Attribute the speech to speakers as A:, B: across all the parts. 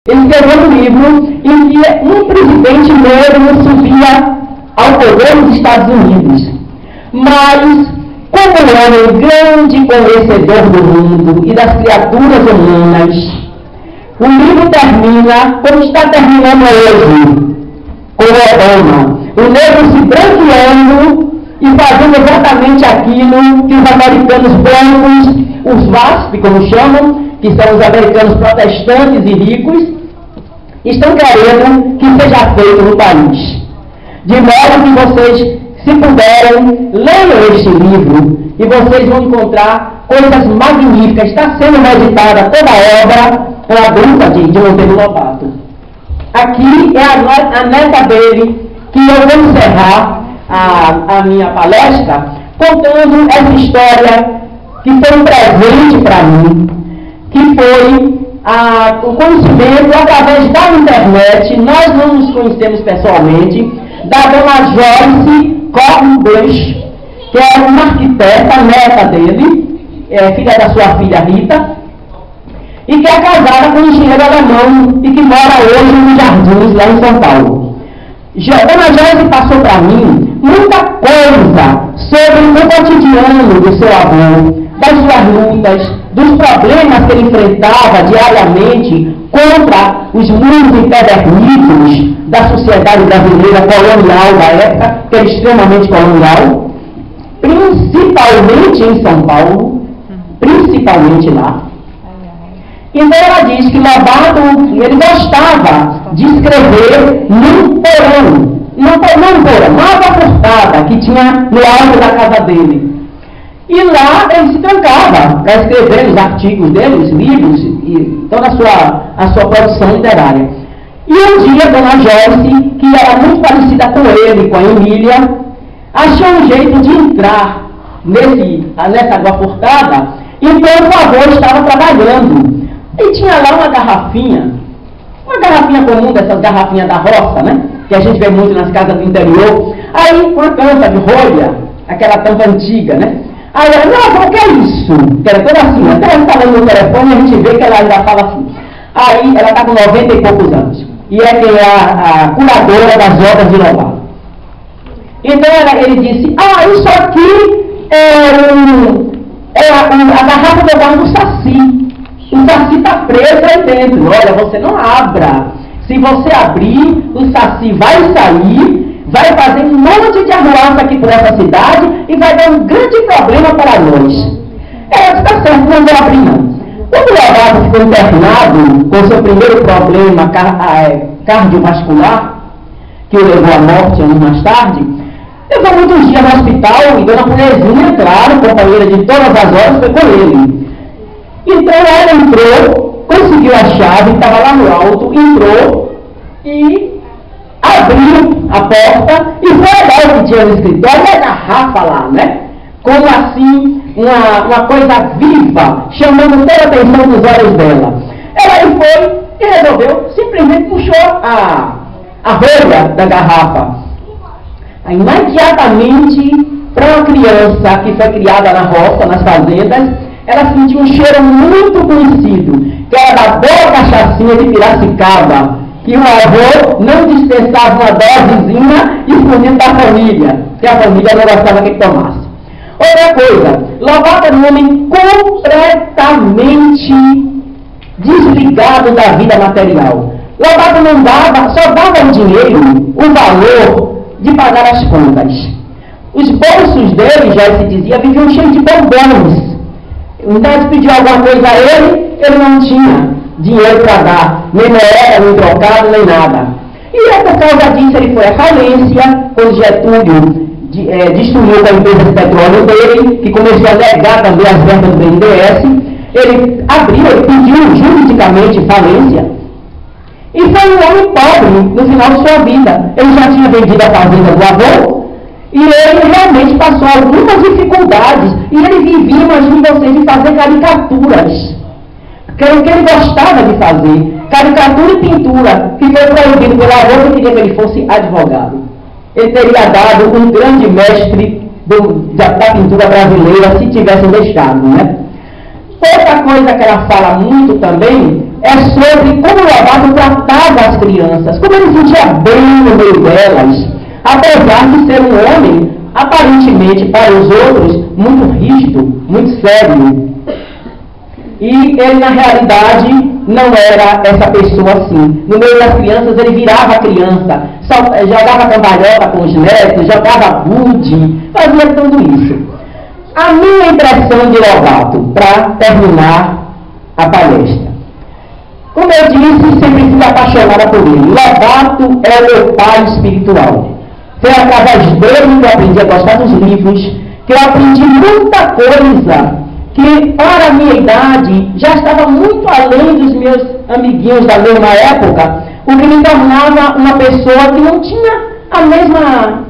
A: Ele escreveu um livro em que um presidente negro subia ao poder dos Estados Unidos. Mas, como era um grande conhecedor do mundo e das criaturas humanas, o livro termina como está terminando hoje, com Obama, o negro se branqueando e fazendo exatamente aquilo que os americanos brancos, os WASP, como chamam, que são os americanos protestantes e ricos, estão querendo que seja feito no país. De modo que vocês, se puderem, leiam este livro e vocês vão encontrar coisas magníficas. Está sendo meditada toda a obra pela grupa de Monteiro Lobato. Aqui é a neta dele, que eu vou encerrar a minha palestra contando essa história que foi um presente para mim, que foi o conhecimento através da internet. Nós não nos conhecemos pessoalmente, da dona Joyce Cornbush, que é uma arquiteta, neta dele, filha da sua filha Rita, e que é casada com um engenheiro alemão e que mora hoje nos Jardins, lá em São Paulo. Dona Joyce passou para mim muita coisa sobre o cotidiano do seu avô, das suas lutas, dos problemas que ele enfrentava diariamente contra os muros empedernidos da sociedade brasileira colonial da época, que era extremamente colonial, principalmente em São Paulo, principalmente lá. Então ela diz que Lobato, ele gostava de escrever num porão, numa portada que tinha no alto da casa dele. E lá ele se trancava para escrever os artigos dele, os livros e toda a sua produção literária. E um dia, dona Joyce, que era muito parecida com ele, com a Emília, achou um jeito de entrar nessa água furtada enquanto o avô estava trabalhando. E tinha lá uma garrafinha comum, dessas garrafinhas da roça, né? Que a gente vê muito nas casas do interior. Aí, uma tampa de rolha, aquela tampa antiga, né? Aí ela, não, o que é isso? Que era toda assim, até ela falando no telefone, a gente vê que ela ainda fala assim. Aí, ela está com 90 e poucos anos. E é quem é a curadora das obras de Lobato. Então, ele disse, isso aqui é a garrafa do bar do Saci. O Saci está preso aí dentro. Olha, você não abra. Se você abrir, o Saci vai sair, vai fazer um monte de arruaça aqui por essa cidade e vai dar um grande problema para nós. Está certo, não vou abrir não. Quando o Lobato ficou internado com seu primeiro problema cardiovascular, que o levou à morte anos mais tarde, levou muitos dias no hospital e Dona Pulezinha, claro, companheira de todas as horas, foi com ele. Então ela entrou, conseguiu a chave, estava lá no alto, entrou e abriu a porta e foi olhar o que tinha no escritório, a garrafa lá, né? Como assim, uma coisa viva, chamando toda a atenção dos olhos dela. Ela foi e resolveu, simplesmente puxou a rolha da garrafa. Aí, imediatamente, para uma criança que foi criada na roça, nas fazendas, ela sentiu um cheiro muito conhecido, que era da boa cachaçinha de Piracicaba, que o avô não dispensava uma dosezinha escondendo da família, que a família não gostava que tomasse. Outra coisa, Lobato era um homem completamente desligado da vida material. Lobato não dava, só dava o dinheiro, o valor de pagar as contas. Os bolsos dele, já se dizia, viviam cheios de bombons. Então, se pediu alguma coisa a ele não tinha dinheiro para dar, nem moeda, nem trocado, nem nada. E por causa disso, ele foi à falência, quando Getúlio destruiu a empresa de petróleo dele, que começou a negar também as verbas do BNDES. Ele pediu juridicamente falência. E foi um homem pobre no final de sua vida. Ele já tinha vendido a fazenda do avô, e ele realmente passou algumas dificuldades. E ele vivia, imagine vocês, de fazer caricaturas. Que era o que ele gostava de fazer. Caricatura e pintura, que foi proibido pelo avô, que queria que ele fosse advogado. Ele teria dado um grande mestre da pintura brasileira, se tivesse deixado, né? Outra coisa que ela fala muito também é sobre como Lobato crianças, como ele se sentia bem no meio delas, apesar de ser um homem, aparentemente para os outros, muito rígido, muito sério. E ele, na realidade, não era essa pessoa assim. No meio das crianças, ele virava criança, jogava cambalhota com os netos, jogava gude, fazia tudo isso. A minha impressão de Lobato, para terminar a palestra. Como eu disse, sempre fui apaixonada por ele. Lobato é o meu pai espiritual. Foi através dele que eu aprendi a gostar dos livros, que eu aprendi muita coisa que, para a minha idade, já estava muito além dos meus amiguinhos da mesma época, o que me tornava uma pessoa que não tinha a mesma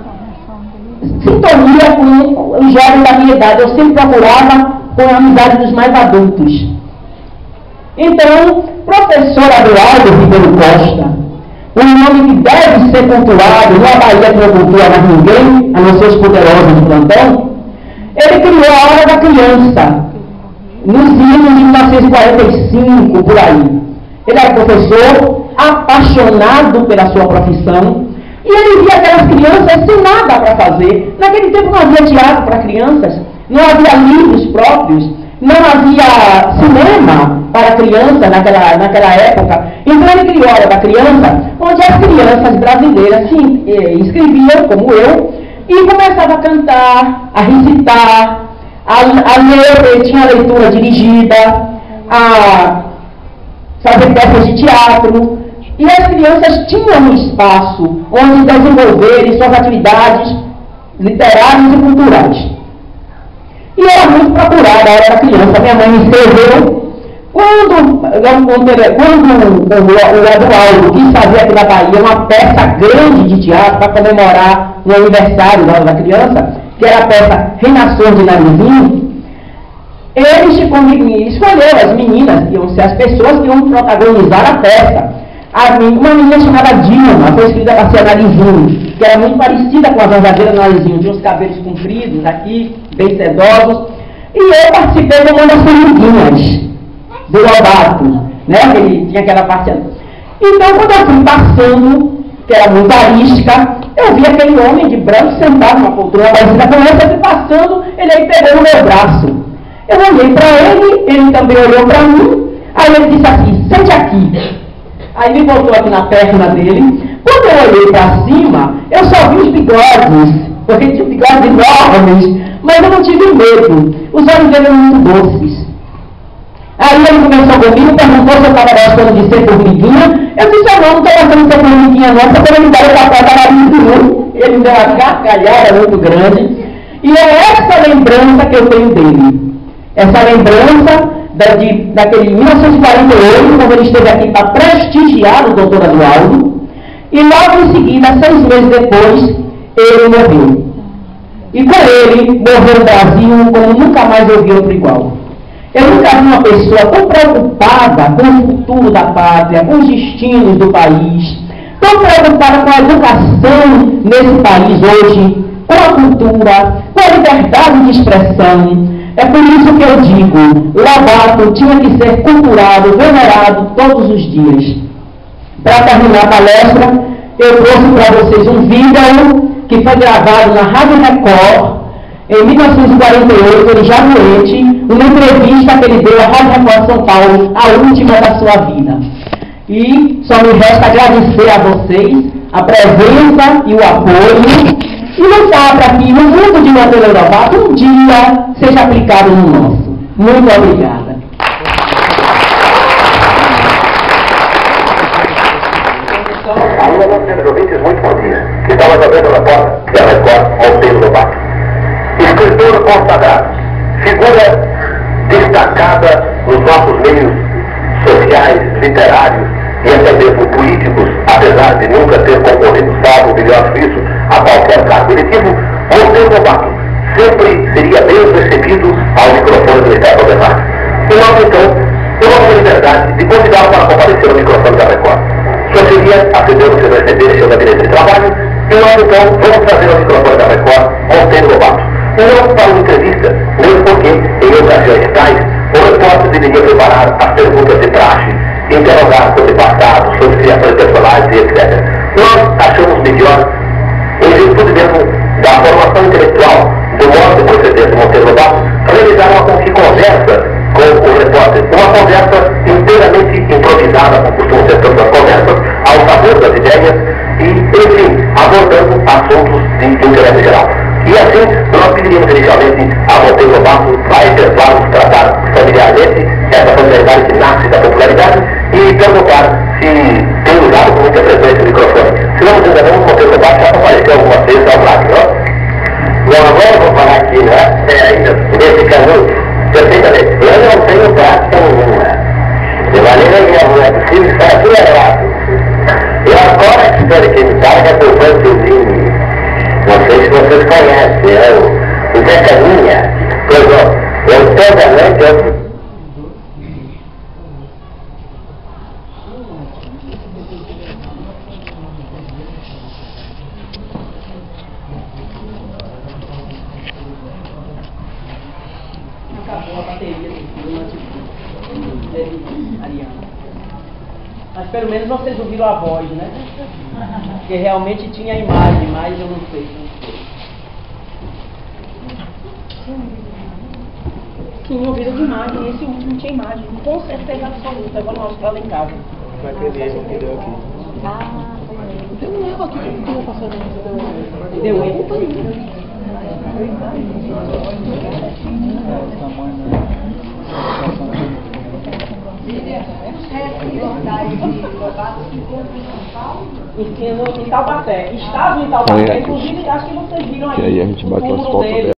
A: sintonia com os jovens da minha idade. Eu sempre procurava com a amizade dos mais adultos. Então, professor Adealdo Ribeiro Costa, um nome que deve ser cultuado, não a Bahia que não cultua mais ninguém, a não ser os poderosos do plantão, ele criou a Hora da Criança, nos idos de 1945, por aí. Ele era professor, apaixonado pela sua profissão, e ele via aquelas crianças sem nada para fazer. Naquele tempo não havia teatro para crianças, não havia livros próprios, não havia cinema para crianças naquela época. Então ele criou a Hora da Criança, onde as crianças brasileiras se inscreviam, como eu, e começavam a cantar, a recitar, a ler, tinha a leitura dirigida, a fazer peças de teatro, e as crianças tinham um espaço onde desenvolverem suas atividades literárias e culturais. E era muito procurada a Hora da Criança. Minha mãe me escreveu, quando o Eduardo quis fazer aqui na Bahia uma peça grande de teatro para comemorar o aniversário da Hora da Criança, que era a peça Reinações de Narizinho, ele escolheu as meninas, que iam ser as pessoas que iam protagonizar a peça. Uma menina chamada Dilma foi escrita para ser Narizinho, que era muito parecida com a verdadeira Narizinho, tinha os cabelos compridos aqui, bem sedosos, e eu participei de uma das formiguinhas do Lobato, né? Ele tinha aquela parte. Então, quando eu fui passando, que era muito arística, eu vi aquele homem de branco sentado numa poltrona parecida com essa, eu fui passando, ele aí pegou no meu braço. Eu olhei para ele, ele também olhou para mim, aí ele disse assim, sente aqui. Aí me botou aqui na perna dele. Quando eu olhei para cima, eu só vi os bigodes, porque tinha bigodes enormes, mas eu não tive medo. Os olhos dele eram muito doces. Aí ele começou comigo, perguntou se eu estava gostando de ser formiguinha. Eu disse, não estou gostando de ser formiguinha não, só quando ele deu o papel da nariz. Ele me deu uma gargalhada muito grande. E é essa lembrança que eu tenho dele. Essa lembrança daquele 1948, quando ele esteve aqui para prestigiar o doutor Adealdo, e logo em seguida, 6 meses depois, ele morreu. E com ele, morreu o Brasil como nunca mais eu vi outro igual. Eu nunca vi uma pessoa tão preocupada com o futuro da pátria, com os destinos do país, tão preocupada com a educação nesse país hoje, com a cultura, com a liberdade de expressão. É por isso que eu digo, Lobato tinha que ser cultuado, venerado todos os dias. Para terminar a palestra, eu trouxe para vocês um vídeo que foi gravado na Rádio Record, em 1948, ele já doente, uma entrevista que ele deu à Rádio Record São Paulo, a última da sua vida. E só me resta agradecer a vocês a presença e o apoio, e lutar para que no mundo de Monteiro Lobato um dia seja aplicado no nosso. Muito obrigada.
B: Ainda nós temos ouvintes muito bons que estavam jogando na porta da Record Monteiro Lobato. Escritor consagrado, figura destacada nos nossos meios sociais, literários e até mesmo políticos, apesar de nunca ter concorrido, salvo o melhor juízo, a qualquer cargo eletivo, Monteiro Lobato sempre seria bem recebido ao microfone do Estado do Debate. E nós, então, tomamos a liberdade de convidá-lo para comparecer ao microfone da Record. Só seria aceder o seu receber seu gabinete de trabalho, e nós, então, vamos trazer ao microfone da Record Monteiro Lobato. Não para uma entrevista, mesmo porque, em ocasiões tais, o repórter deveria preparar as perguntas de praxe, interrogar sobre passado, sobre criações personagens, etc. nós achamos melhor, em virtude da formação intelectual, do modo de proceder de Monteiro Lobato, realizar uma conversa com o repórter, uma conversa inteiramente improvisada, como costumam ser todas as conversas, ao sabor das ideias e, enfim, abordando assuntos de interesse geral. E assim, nós pediríamos inicialmente a Monteiro Lobato a efetuar-nos tratar familiarmente essa familiaridade que nasce da popularidade e perguntar se tem usado com muita frequência o microfone. Se não nos enganamos, Monteiro Lobato já apareceu algumas vezes ao lado, não? Bom, agora eu vou falar aqui, né? Ainda nesse caminho, perfeitamente. Eu não tenho prática nenhuma. De maneira nenhuma, é possível estar tudo errado. Eu agora espero que me pague por Vanturini. Não sei se vocês conhecem, o Zé Caminha. Pois ó, eu toda noite
A: acabou a bateria do Ariana. Mas pelo menos vocês ouviram a voz, né? Porque realmente tinha a imagem, mas eu não sei. Sim, ouviram de imagem, esse último tinha imagem. Com certeza absoluta, eu vou mostrar lá em casa.
C: Vai perder, não deu aqui.
D: Tem um erro aqui que eu passando.
A: Deu erro. Em Taubaté. Estava em Taubaté, inclusive acho que vocês viram aí.
C: Que aí a gente bate as fotos dela.